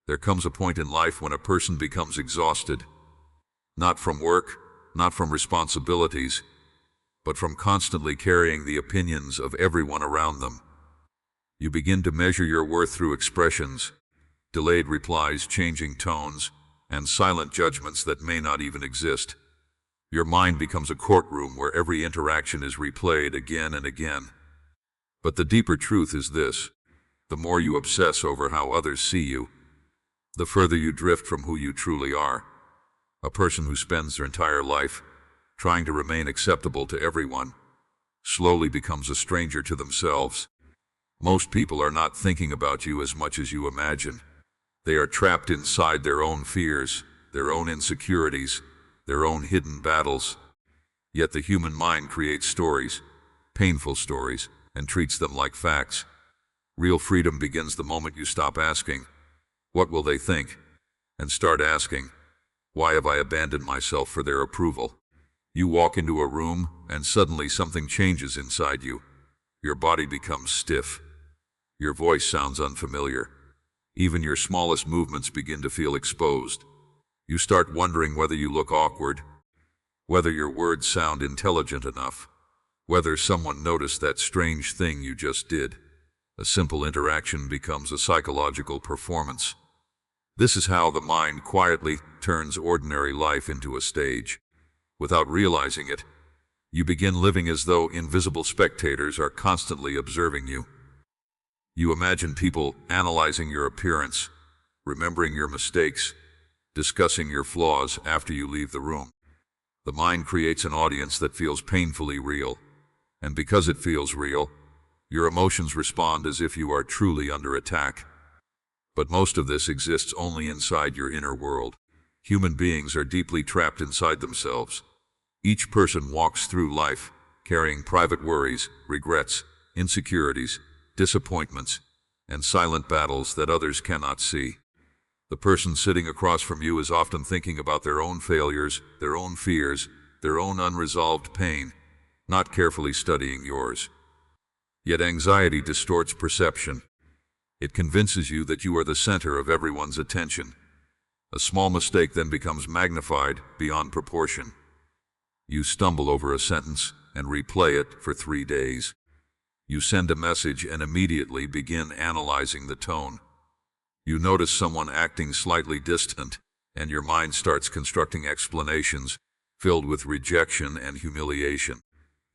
There comes a point in life when a person becomes exhausted, not from work, not from responsibilities, but from constantly carrying the opinions of everyone around them. You begin to measure your worth through expressions, delayed replies, changing tones, and silent judgments that may not even exist. Your mind becomes a courtroom where every interaction is replayed again and again. But the deeper truth is this: the more you obsess over how others see you, the further you drift from who you truly are. A person who spends their entire life trying to remain acceptable to everyone slowly becomes a stranger to themselves. Most people are not thinking about you as much as you imagine. They are trapped inside their own fears, their own insecurities, their own hidden battles. Yet the human mind creates stories, painful stories, and treats them like facts. Real freedom begins the moment you stop asking, "What will they think?" and start asking, "Why have I abandoned myself for their approval?" You walk into a room, and suddenly something changes inside you. Your body becomes stiff. Your voice sounds unfamiliar. Even your smallest movements begin to feel exposed. You start wondering whether you look awkward, whether your words sound intelligent enough, whether someone noticed that strange thing you just did. A simple interaction becomes a psychological performance. This is how the mind quietly turns ordinary life into a stage. Without realizing it, you begin living as though invisible spectators are constantly observing you. You imagine people analyzing your appearance, remembering your mistakes, discussing your flaws after you leave the room. The mind creates an audience that feels painfully real, and because it feels real, your emotions respond as if you are truly under attack. But most of this exists only inside your inner world. Human beings are deeply trapped inside themselves. Each person walks through life carrying private worries, regrets, insecurities, disappointments, and silent battles that others cannot see. The person sitting across from you is often thinking about their own failures, their own fears, their own unresolved pain, not carefully studying yours. Yet anxiety distorts perception. It convinces you that you are the center of everyone's attention. A small mistake then becomes magnified beyond proportion. You stumble over a sentence and replay it for 3 days. You send a message and immediately begin analyzing the tone. You notice someone acting slightly distant, and your mind starts constructing explanations filled with rejection and humiliation.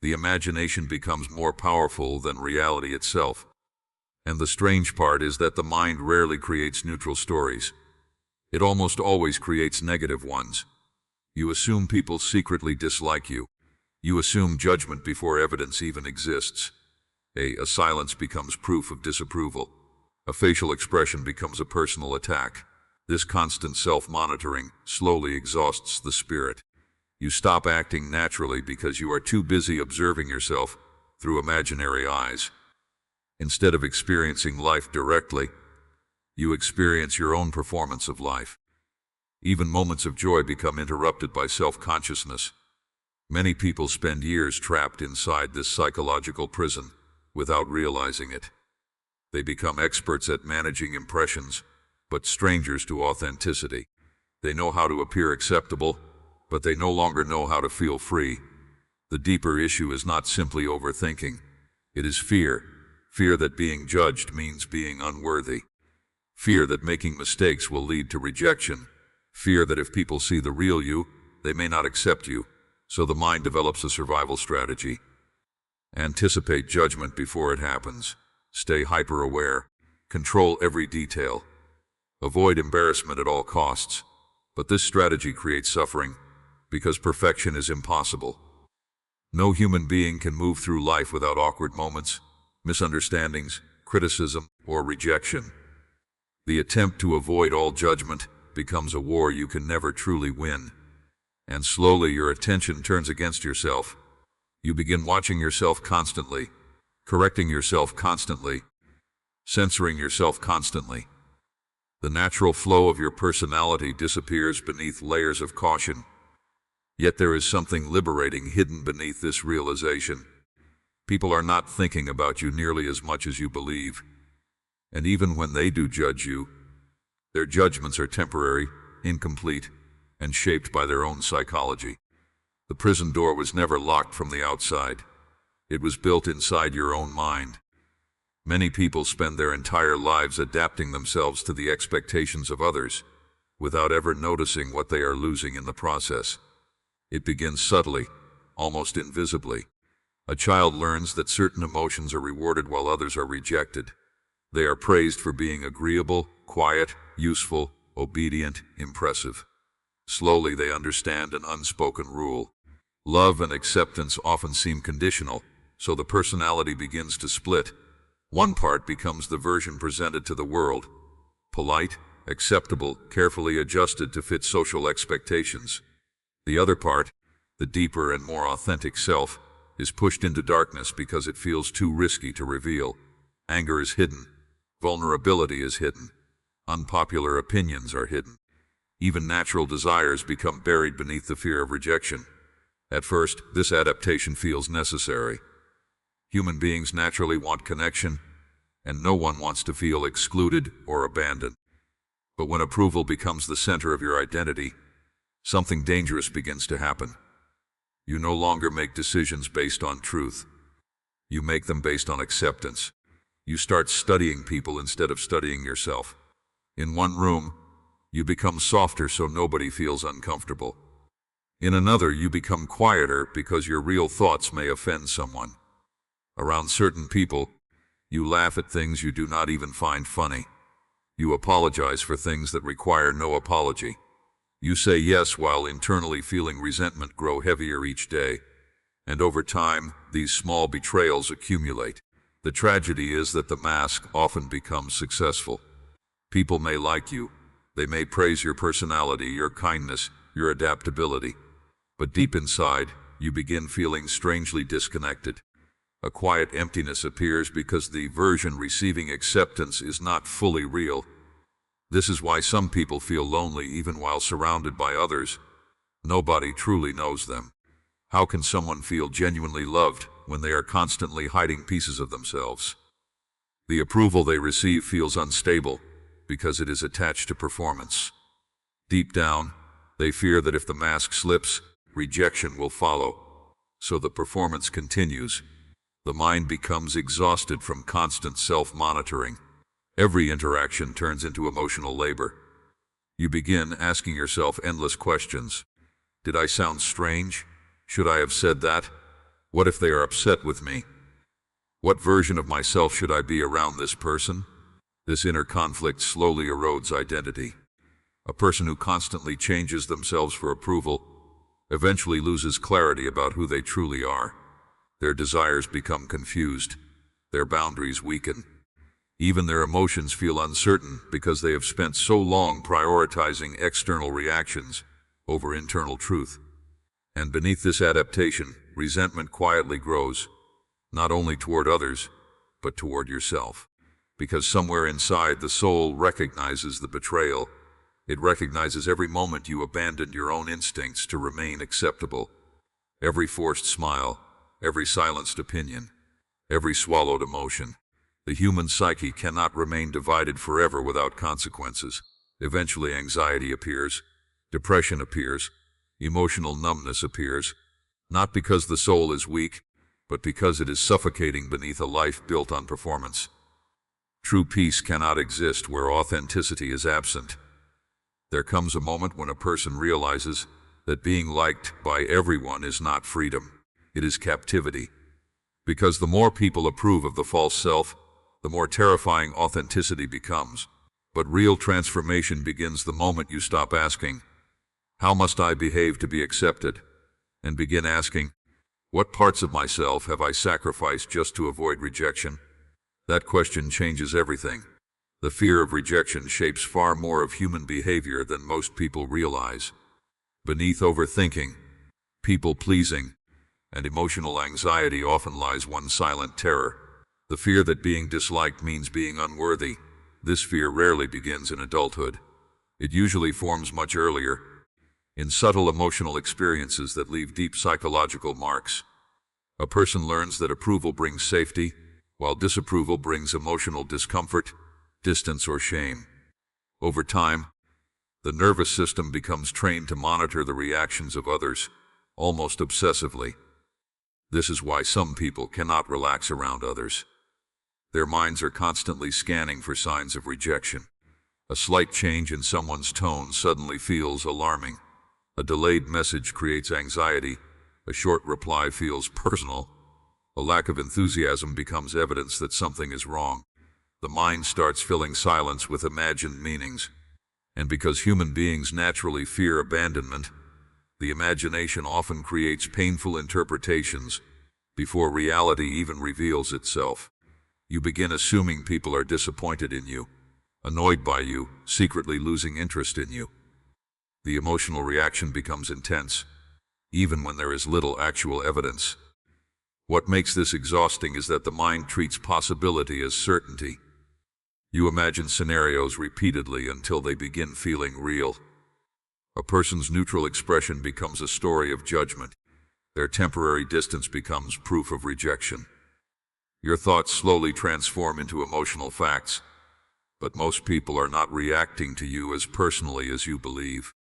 The imagination becomes more powerful than reality itself. And the strange part is that the mind rarely creates neutral stories. It almost always creates negative ones. You assume people secretly dislike you. You assume judgment before evidence even exists. A silence becomes proof of disapproval. A facial expression becomes a personal attack. This constant self-monitoring slowly exhausts the spirit. You stop acting naturally because you are too busy observing yourself through imaginary eyes. Instead of experiencing life directly, you experience your own performance of life. Even moments of joy become interrupted by self-consciousness. Many people spend years trapped inside this psychological prison without realizing it. They become experts at managing impressions, but strangers to authenticity. They know how to appear acceptable, but they no longer know how to feel free. The deeper issue is not simply overthinking. It is fear. Fear that being judged means being unworthy. Fear that making mistakes will lead to rejection. Fear that if people see the real you, they may not accept you. So the mind develops a survival strategy. Anticipate judgment before it happens. Stay hyper-aware. Control every detail. Avoid embarrassment at all costs. But this strategy creates suffering because perfection is impossible. No human being can move through life without awkward moments, misunderstandings, criticism, or rejection. The attempt to avoid all judgment becomes a war you can never truly win. And slowly your attention turns against yourself. You begin watching yourself constantly, correcting yourself constantly, censoring yourself constantly. The natural flow of your personality disappears beneath layers of caution. Yet there is something liberating hidden beneath this realization. People are not thinking about you nearly as much as you believe. And even when they do judge you, Their judgments are temporary, incomplete, and shaped by their own psychology. The prison door was never locked from the outside. It was built inside your own mind. Many people spend their entire lives adapting themselves to the expectations of others, without ever noticing what they are losing in the process. It begins subtly, almost invisibly. A child learns that certain emotions are rewarded while others are rejected. They are praised for being agreeable, quiet, useful, obedient, impressive. Slowly they understand an unspoken rule. Love and acceptance often seem conditional, so the personality begins to split. One part becomes the version presented to the world, polite, acceptable, carefully adjusted to fit social expectations. The other part, the deeper and more authentic self, is pushed into darkness because it feels too risky to reveal. Anger is hidden. Vulnerability is hidden. Unpopular opinions are hidden. Even natural desires become buried beneath the fear of rejection. At first, this adaptation feels necessary. Human beings naturally want connection, and no one wants to feel excluded or abandoned. But when approval becomes the center of your identity, something dangerous begins to happen. You no longer make decisions based on truth. You make them based on acceptance. You start studying people instead of studying yourself. In one room, you become softer so nobody feels uncomfortable. In another, you become quieter because your real thoughts may offend someone. Around certain people, you laugh at things you do not even find funny. You apologize for things that require no apology. You say yes while internally feeling resentment grow heavier each day. And over time, these small betrayals accumulate. The tragedy is that the mask often becomes successful. People may like you. They may praise your personality, your kindness, your adaptability. But deep inside, you begin feeling strangely disconnected. A quiet emptiness appears because the version receiving acceptance is not fully real. This is why some people feel lonely even while surrounded by others. Nobody truly knows them. How can someone feel genuinely loved when they are constantly hiding pieces of themselves? The approval they receive feels unstable because it is attached to performance. Deep down, they fear that if the mask slips, rejection will follow. So the performance continues. The mind becomes exhausted from constant self-monitoring. Every interaction turns into emotional labor. You begin asking yourself endless questions. Did I sound strange? Should I have said that? What if they are upset with me? What version of myself should I be around this person? This inner conflict slowly erodes identity. A person who constantly changes themselves for approval eventually loses clarity about who they truly are. Their desires become confused. Their boundaries weaken. Even their emotions feel uncertain because they have spent so long prioritizing external reactions over internal truth. And beneath this adaptation, resentment quietly grows, not only toward others, but toward yourself. Because somewhere inside, the soul recognizes the betrayal. It recognizes every moment you abandoned your own instincts to remain acceptable. Every forced smile, every silenced opinion, every swallowed emotion. The human psyche cannot remain divided forever without consequences. Eventually anxiety appears, depression appears, emotional numbness appears, not because the soul is weak, but because it is suffocating beneath a life built on performance. True peace cannot exist where authenticity is absent. There comes a moment when a person realizes that being liked by everyone is not freedom, it is captivity. Because the more people approve of the false self, the more terrifying authenticity becomes. But real transformation begins the moment you stop asking, "How must I behave to be accepted?" and begin asking, "What parts of myself have I sacrificed just to avoid rejection?" That question changes everything. The fear of rejection shapes far more of human behavior than most people realize. Beneath overthinking, people-pleasing, and emotional anxiety often lies one silent terror. The fear that being disliked means being unworthy. This fear rarely begins in adulthood. It usually forms much earlier, in subtle emotional experiences that leave deep psychological marks. A person learns that approval brings safety, while disapproval brings emotional discomfort, distance, or shame. Over time, the nervous system becomes trained to monitor the reactions of others, almost obsessively. This is why some people cannot relax around others. Their minds are constantly scanning for signs of rejection. A slight change in someone's tone suddenly feels alarming. A delayed message creates anxiety. A short reply feels personal. A lack of enthusiasm becomes evidence that something is wrong. The mind starts filling silence with imagined meanings. And because human beings naturally fear abandonment, the imagination often creates painful interpretations before reality even reveals itself. You begin assuming people are disappointed in you, annoyed by you, secretly losing interest in you. The emotional reaction becomes intense, even when there is little actual evidence. What makes this exhausting is that the mind treats possibility as certainty. You imagine scenarios repeatedly until they begin feeling real. A person's neutral expression becomes a story of judgment. Their temporary distance becomes proof of rejection. Your thoughts slowly transform into emotional facts, but most people are not reacting to you as personally as you believe.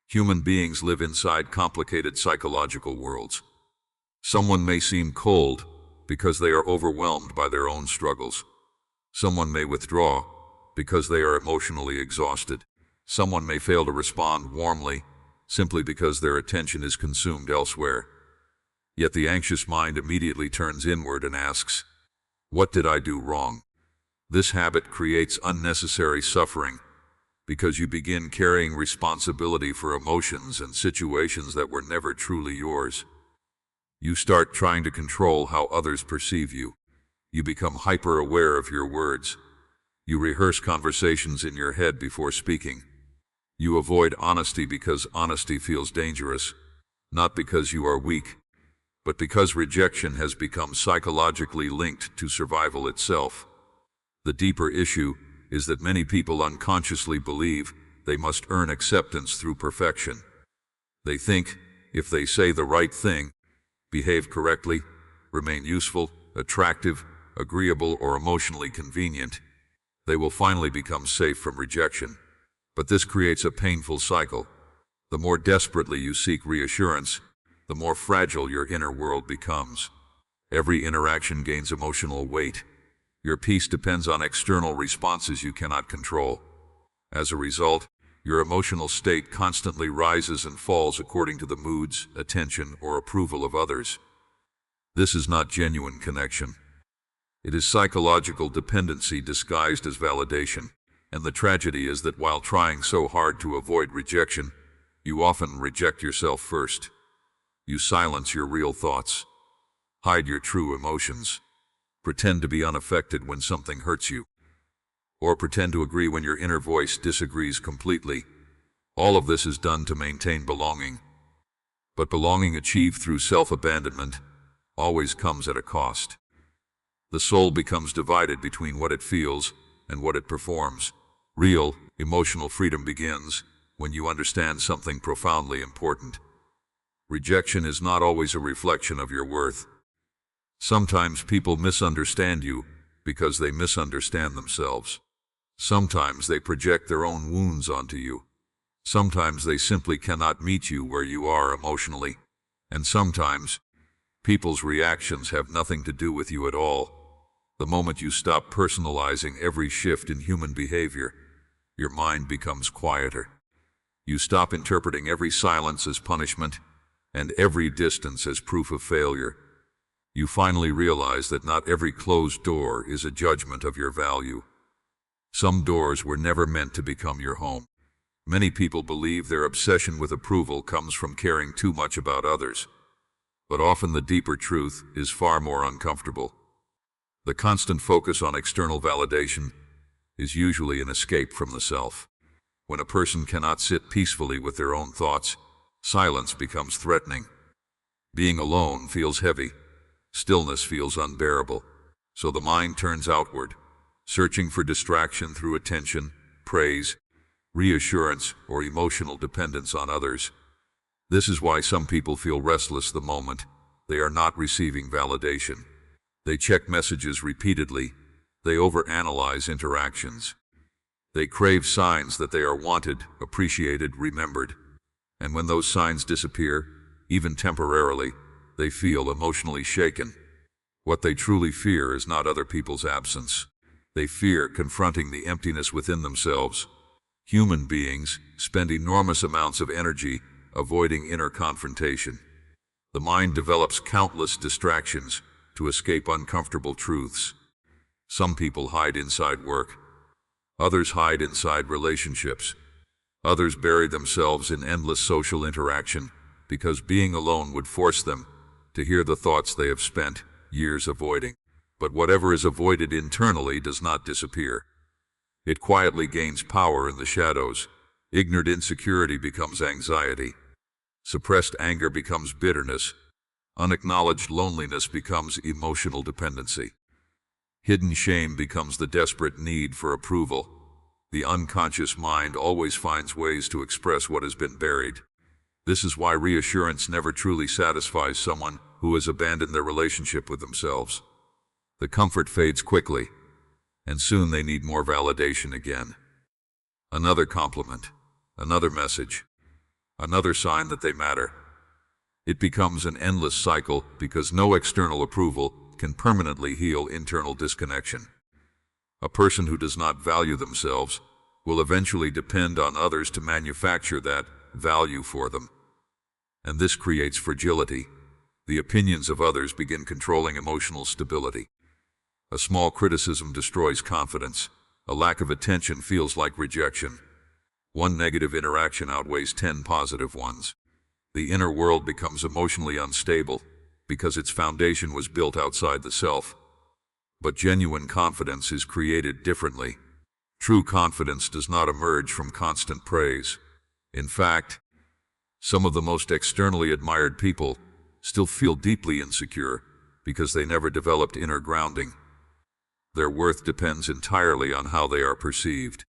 Human beings live inside complicated psychological worlds. Someone may seem cold because they are overwhelmed by their own struggles. Someone may withdraw because they are emotionally exhausted. Someone may fail to respond warmly simply because their attention is consumed elsewhere. Yet the anxious mind immediately turns inward and asks, "What did I do wrong?" This habit creates unnecessary suffering because you begin carrying responsibility for emotions and situations that were never truly yours. You start trying to control how others perceive you. You become hyper-aware of your words. You rehearse conversations in your head before speaking. You avoid honesty because honesty feels dangerous, not because you are weak, but because rejection has become psychologically linked to survival itself. The deeper issue is that many people unconsciously believe they must earn acceptance through perfection. They think if they say the right thing, behave correctly, remain useful, attractive, agreeable, or emotionally convenient, they will finally become safe from rejection. But this creates a painful cycle. The more desperately you seek reassurance, the more fragile your inner world becomes. Every interaction gains emotional weight. Your peace depends on external responses you cannot control. As a result, your emotional state constantly rises and falls according to the moods, attention, or approval of others. This is not genuine connection. It is psychological dependency disguised as validation. And the tragedy is that while trying so hard to avoid rejection, you often reject yourself first. You silence your real thoughts, hide your true emotions, pretend to be unaffected when something hurts you, or pretend to agree when your inner voice disagrees completely. All of this is done to maintain belonging. But belonging achieved through self-abandonment always comes at a cost. The soul becomes divided between what it feels and what it performs. Real, emotional freedom begins when you understand something profoundly important. Rejection is not always a reflection of your worth. Sometimes people misunderstand you because they misunderstand themselves. Sometimes they project their own wounds onto you. Sometimes they simply cannot meet you where you are emotionally. And sometimes, people's reactions have nothing to do with you at all. The moment you stop personalizing every shift in human behavior, your mind becomes quieter. You stop interpreting every silence as punishment and every distance as proof of failure. You finally realize that not every closed door is a judgment of your value. Some doors were never meant to become your home. Many people believe their obsession with approval comes from caring too much about others. But often the deeper truth is far more uncomfortable. The constant focus on external validation is usually an escape from the self. When a person cannot sit peacefully with their own thoughts, silence becomes threatening. Being alone feels heavy. Stillness feels unbearable. So the mind turns outward, searching for distraction through attention, praise, reassurance, or emotional dependence on others. This is why some people feel restless the moment they are not receiving validation. They check messages repeatedly. They overanalyze interactions. They crave signs that they are wanted, appreciated, remembered. And when those signs disappear, even temporarily, they feel emotionally shaken. What they truly fear is not other people's absence. They fear confronting the emptiness within themselves. Human beings spend enormous amounts of energy avoiding inner confrontation. The mind develops countless distractions to escape uncomfortable truths. Some people hide inside work. Others hide inside relationships. Others bury themselves in endless social interaction because being alone would force them to hear the thoughts they have spent years avoiding. But whatever is avoided internally does not disappear. It quietly gains power in the shadows. Ignored insecurity becomes anxiety. Suppressed anger becomes bitterness. Unacknowledged loneliness becomes emotional dependency. Hidden shame becomes the desperate need for approval. The unconscious mind always finds ways to express what has been buried. This is why reassurance never truly satisfies someone who has abandoned their relationship with themselves. The comfort fades quickly, and soon they need more validation again. Another compliment, another message, another sign that they matter. It becomes an endless cycle because no external approval can permanently heal internal disconnection. A person who does not value themselves will eventually depend on others to manufacture that value for them. And this creates fragility. The opinions of others begin controlling emotional stability. A small criticism destroys confidence. A lack of attention feels like rejection. One negative interaction outweighs 10 positive ones. The inner world becomes emotionally unstable because its foundation was built outside the self. But genuine confidence is created differently. True confidence does not emerge from constant praise. In fact, some of the most externally admired people still feel deeply insecure because they never developed inner grounding. Their worth depends entirely on how they are perceived.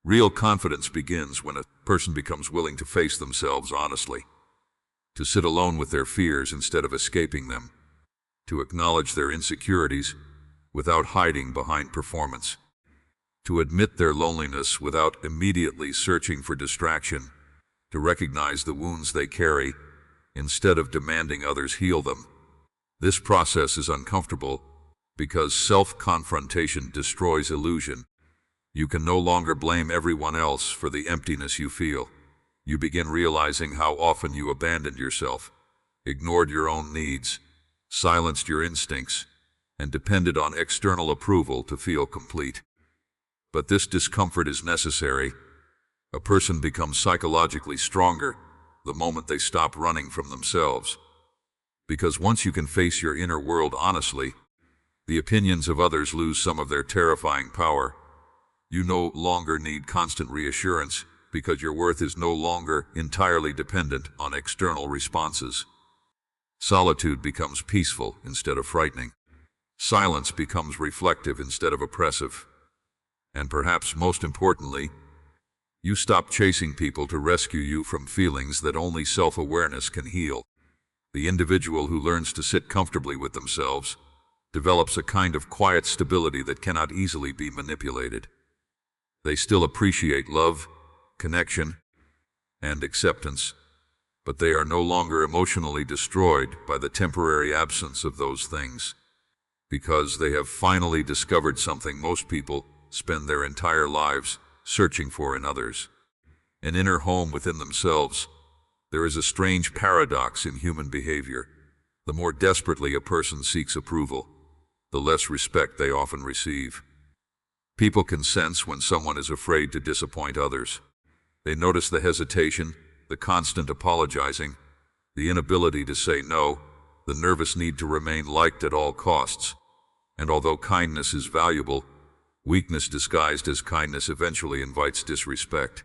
Real confidence begins when a person becomes willing to face themselves honestly, to sit alone with their fears instead of escaping them, to acknowledge their insecurities without hiding behind performance, to admit their loneliness without immediately searching for distraction, to recognize the wounds they carry instead of demanding others heal them. This process is uncomfortable because self-confrontation destroys illusion. You can no longer blame everyone else for the emptiness you feel. You begin realizing how often you abandoned yourself, ignored your own needs, silenced your instincts, and depended on external approval to feel complete. But this discomfort is necessary. A person becomes psychologically stronger the moment they stop running from themselves. Because once you can face your inner world honestly, the opinions of others lose some of their terrifying power. You no longer need constant reassurance because your worth is no longer entirely dependent on external responses. Solitude becomes peaceful instead of frightening. Silence becomes reflective instead of oppressive. And perhaps most importantly, you stop chasing people to rescue you from feelings that only self-awareness can heal. The individual who learns to sit comfortably with themselves develops a kind of quiet stability that cannot easily be manipulated. They still appreciate love, connection, and acceptance, but they are no longer emotionally destroyed by the temporary absence of those things, because they have finally discovered something most people spend their entire lives searching for in others: an inner home within themselves. There is a strange paradox in human behavior. The more desperately a person seeks approval, the less respect they often receive. People can sense when someone is afraid to disappoint others. They notice the hesitation, the constant apologizing, the inability to say no, the nervous need to remain liked at all costs. And although kindness is valuable, weakness disguised as kindness eventually invites disrespect.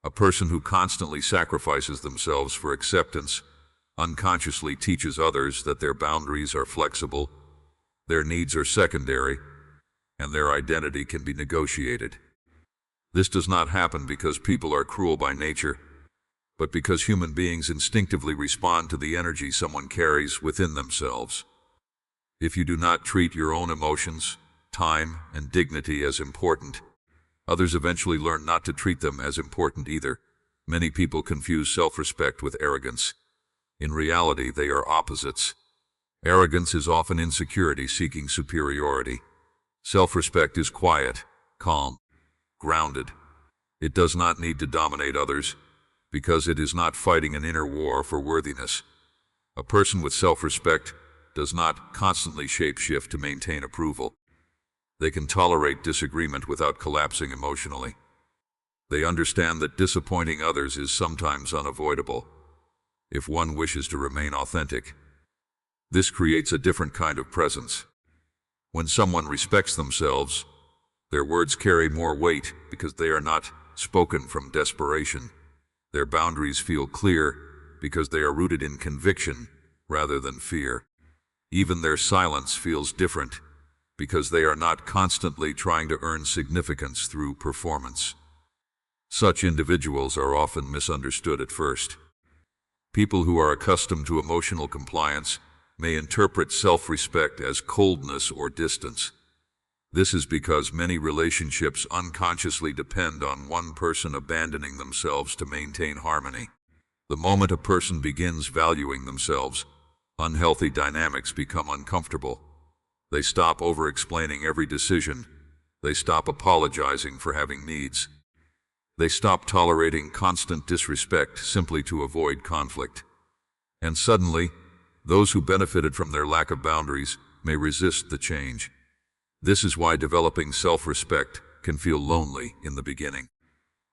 A person who constantly sacrifices themselves for acceptance unconsciously teaches others that their boundaries are flexible, their needs are secondary, and their identity can be negotiated. This does not happen because people are cruel by nature, but because human beings instinctively respond to the energy someone carries within themselves. If you do not treat your own emotions, time, and dignity as important, Others eventually learn not to treat them as important either. Many people confuse self-respect with arrogance. In reality, they are opposites. Arrogance is often insecurity seeking superiority. Self-respect is quiet, calm, grounded. It does not need to dominate others, because it is not fighting an inner war for worthiness. A person with self-respect does not constantly shape-shift to maintain approval. They can tolerate disagreement without collapsing emotionally. They understand that disappointing others is sometimes unavoidable, if one wishes to remain authentic. This creates a different kind of presence. When someone respects themselves, their words carry more weight because they are not spoken from desperation. Their boundaries feel clear because they are rooted in conviction rather than fear. Even their silence feels different because they are not constantly trying to earn significance through performance. Such individuals are often misunderstood at first. People who are accustomed to emotional compliance may interpret self-respect as coldness or distance. This is because many relationships unconsciously depend on one person abandoning themselves to maintain harmony. The moment a person begins valuing themselves, unhealthy dynamics become uncomfortable. They stop over-explaining every decision. They stop apologizing for having needs. They stop tolerating constant disrespect simply to avoid conflict. And suddenly, those who benefited from their lack of boundaries may resist the change. This is why developing self-respect can feel lonely in the beginning.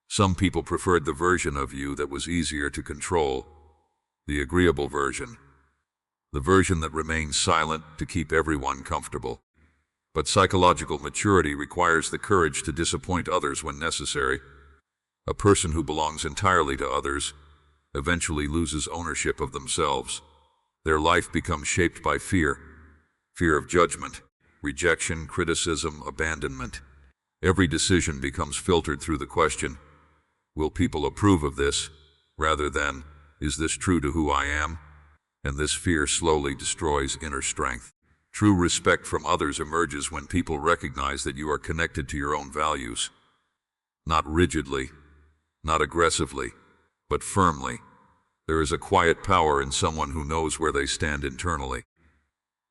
Some people preferred the version of you that was easier to control, the agreeable version, the version that remains silent to keep everyone comfortable. But psychological maturity requires the courage to disappoint others when necessary. A person who belongs entirely to others eventually loses ownership of themselves. Their life becomes shaped by fear of judgment, rejection, criticism, abandonment. Every decision becomes filtered through the question, will people approve of this, rather than, is this true to who I am? And this fear slowly destroys inner strength. True respect from others emerges when people recognize that you are connected to your own values. Not rigidly, not aggressively, but firmly. There is a quiet power in someone who knows where they stand internally.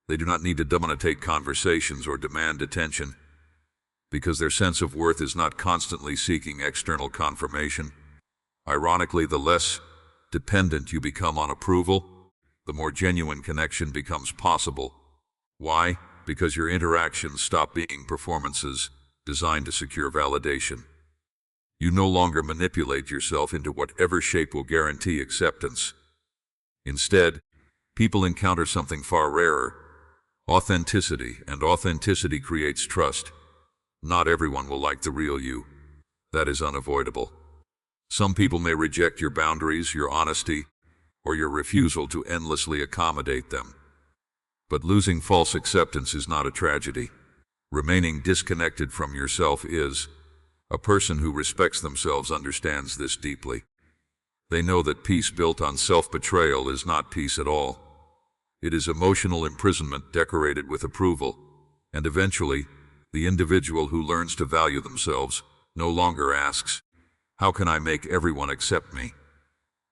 They do not need to dominate conversations or demand attention, because their sense of worth is not constantly seeking external confirmation. Ironically, the less dependent you become on approval, the more genuine connection becomes possible. Why? Because your interactions stop being performances designed to secure validation. You no longer manipulate yourself into whatever shape will guarantee acceptance. Instead, people encounter something far rarer: authenticity, and authenticity creates trust. Not everyone will like the real you. That is unavoidable. Some people may reject your boundaries, your honesty, or your refusal to endlessly accommodate them. But losing false acceptance is not a tragedy. Remaining disconnected from yourself is. A person who respects themselves understands this deeply. They know that peace built on self-betrayal is not peace at all. It is emotional imprisonment decorated with approval, and eventually, the individual who learns to value themselves no longer asks, how can I make everyone accept me?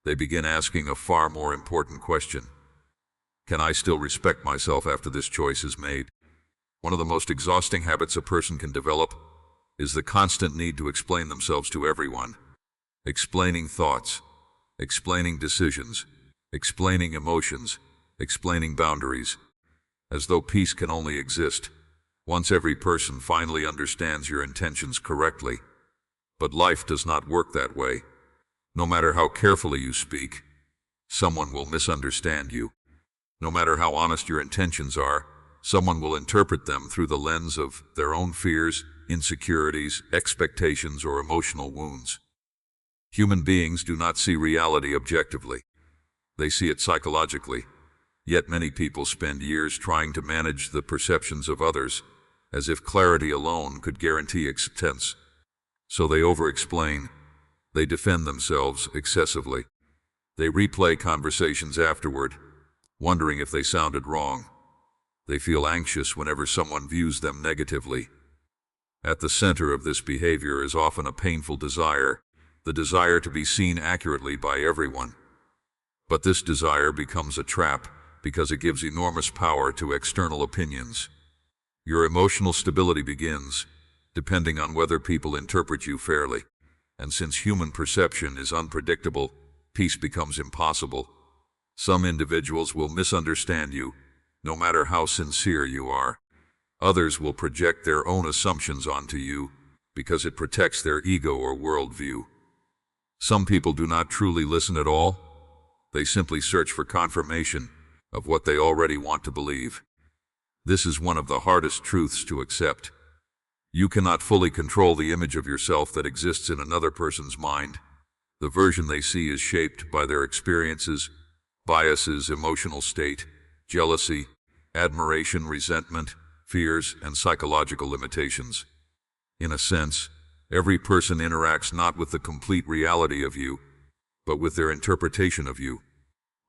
They begin asking a far more important question. Can I still respect myself after this choice is made? One of the most exhausting habits a person can develop is the constant need to explain themselves to everyone. Explaining thoughts, explaining decisions, explaining emotions, explaining boundaries, as though peace can only exist once every person finally understands your intentions correctly. But life does not work that way. No matter how carefully you speak, someone will misunderstand you. No matter how honest your intentions are, someone will interpret them through the lens of their own fears, insecurities, expectations, or emotional wounds. Human beings do not see reality objectively. They see it psychologically. Yet many people spend years trying to manage the perceptions of others, as if clarity alone could guarantee acceptance. So they over-explain. They defend themselves excessively. They replay conversations afterward, wondering if they sounded wrong. They feel anxious whenever someone views them negatively. At the center of this behavior is often a painful desire, the desire to be seen accurately by everyone. But this desire becomes a trap because it gives enormous power to external opinions. Your emotional stability begins depending on whether people interpret you fairly. And since human perception is unpredictable, peace becomes impossible. Some individuals will misunderstand you, no matter how sincere you are. Others will project their own assumptions onto you because it protects their ego or worldview. Some people do not truly listen at all. They simply search for confirmation of what they already want to believe. This is one of the hardest truths to accept. You cannot fully control the image of yourself that exists in another person's mind. The version they see is shaped by their experiences, biases, emotional state, jealousy, admiration, resentment, fears, and psychological limitations. In a sense, every person interacts not with the complete reality of you, but with their interpretation of you.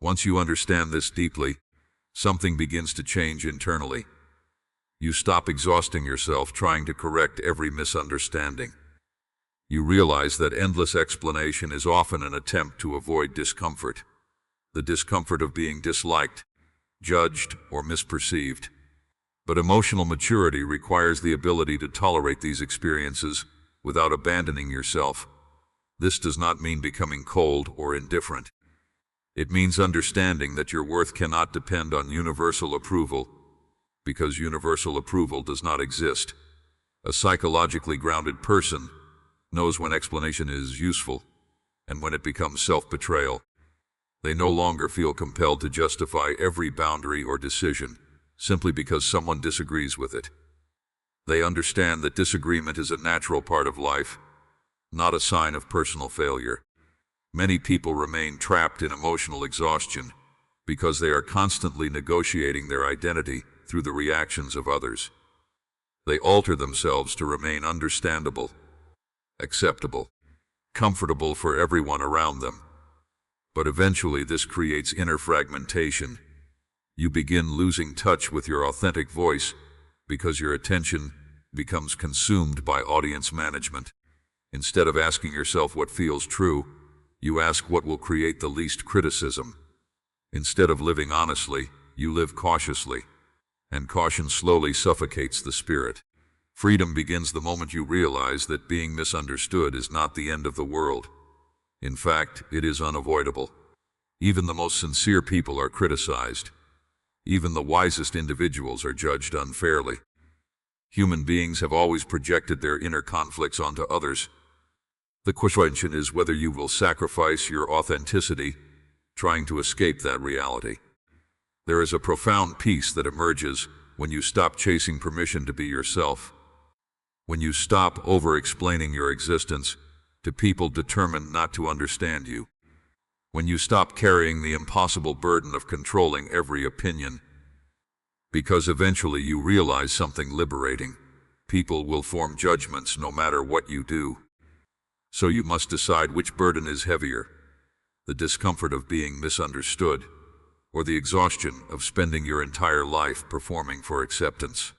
Once you understand this deeply, something begins to change internally. You stop exhausting yourself trying to correct every misunderstanding. You realize that endless explanation is often an attempt to avoid discomfort. The discomfort of being disliked, judged, or misperceived. But emotional maturity requires the ability to tolerate these experiences without abandoning yourself. This does not mean becoming cold or indifferent. It means understanding that your worth cannot depend on universal approval, because universal approval does not exist. A psychologically grounded person knows when explanation is useful and when it becomes self-betrayal. They no longer feel compelled to justify every boundary or decision simply because someone disagrees with it. They understand that disagreement is a natural part of life, not a sign of personal failure. Many people remain trapped in emotional exhaustion because they are constantly negotiating their identity through the reactions of others. They alter themselves to remain understandable, acceptable, comfortable for everyone around them. But eventually this creates inner fragmentation. You begin losing touch with your authentic voice because your attention becomes consumed by audience management. Instead of asking yourself what feels true, you ask what will create the least criticism. Instead of living honestly, you live cautiously. And caution slowly suffocates the spirit. Freedom begins the moment you realize that being misunderstood is not the end of the world. In fact, it is unavoidable. Even the most sincere people are criticized. Even the wisest individuals are judged unfairly. Human beings have always projected their inner conflicts onto others. The question is whether you will sacrifice your authenticity trying to escape that reality. There is a profound peace that emerges when you stop chasing permission to be yourself. When you stop over-explaining your existence to people determined not to understand you. When you stop carrying the impossible burden of controlling every opinion. Because eventually you realize something liberating. People will form judgments no matter what you do. So you must decide which burden is heavier. The discomfort of being misunderstood, or the exhaustion of spending your entire life performing for acceptance.